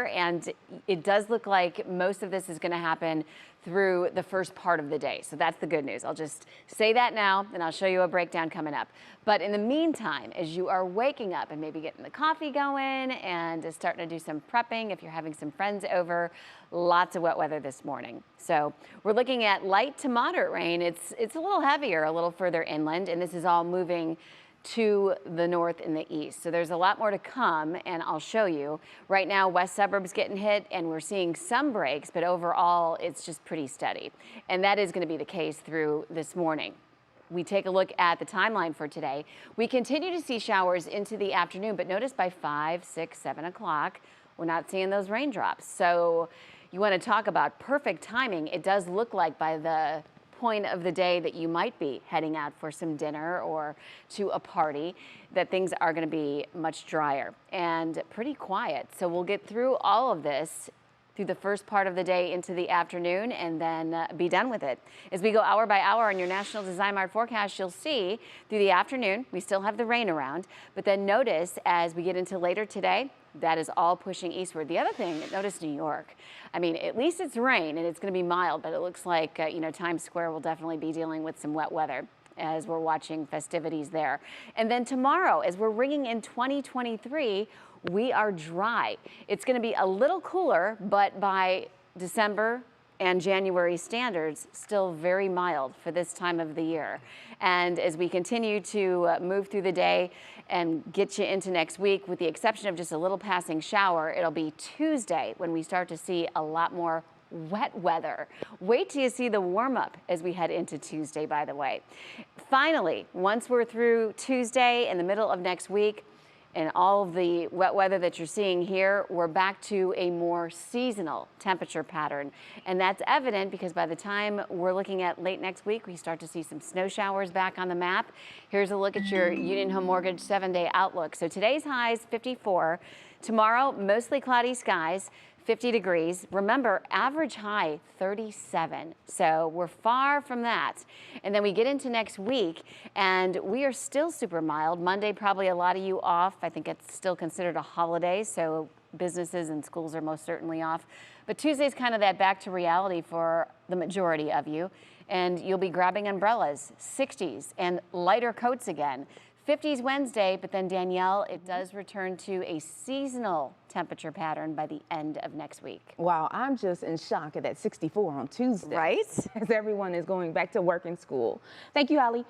and it does look like most of this is going to happen through the first part of the day. So that's the good news. I'll just say that now, and I'll show you a breakdown coming up. But in the meantime, as you are waking up and maybe getting the coffee going and starting to do some prepping, if you're having some friends over, lots of wet weather this morning. So we're looking at light to moderate rain. It's a little heavier, a little further inland, and this is all moving to the north and the east. So there's a lot more to come, and I'll show you. Right now, west suburbs getting hit, and we're seeing some breaks, but overall, it's just pretty steady. And that is going to be the case through this morning. We take a look at the timeline for today. We continue to see showers into the afternoon, but notice by 5, 6, 7 o'clock, we're not seeing those raindrops. So you want to talk about perfect timing. It does look like by the point of the day that you might be heading out for some dinner or to a party, that things are going to be much drier and pretty quiet. So we'll get through all of this through the first part of the day into the afternoon and then be done with it. As we go hour by hour on your National Design Mart forecast, you'll see through the afternoon, we still have the rain around, but then notice as we get into later today, that is all pushing eastward. The other thing, notice New York. I mean, at least it's rain and it's going to be mild, but it looks like, Times Square will definitely be dealing with some wet weather as we're watching festivities there. And then tomorrow, as we're ringing in 2023, we are dry. It's going to be a little cooler, but by December and January standards, still very mild for this time of the year. And as we continue to move through the day and get you into next week, with the exception of just a little passing shower, it'll be Tuesday when we start to see a lot more wet weather. Wait till you see the warm up as we head into Tuesday, by the way. Finally, once we're through Tuesday in the middle of next week, and all of the wet weather that you're seeing here, we're back to a more seasonal temperature pattern. And that's evident because by the time we're looking at late next week, we start to see some snow showers back on the map. Here's a look at your Union Home Mortgage 7-day outlook. So today's highs 54. Tomorrow, mostly cloudy skies, 50 degrees. Remember, average high 37. So we're far from that. And then we get into next week and we are still super mild. Monday, probably a lot of you off. I think it's still considered a holiday, so businesses and schools are most certainly off. But Tuesday's kind of that back to reality for the majority of you. And you'll be grabbing umbrellas, 60s and lighter coats again. 50s Wednesday, but then Danielle, it does return to a seasonal temperature pattern by the end of next week. Wow, I'm just in shock at that 64 on Tuesday. Right? As everyone is going back to work and school. Thank you, Hollie.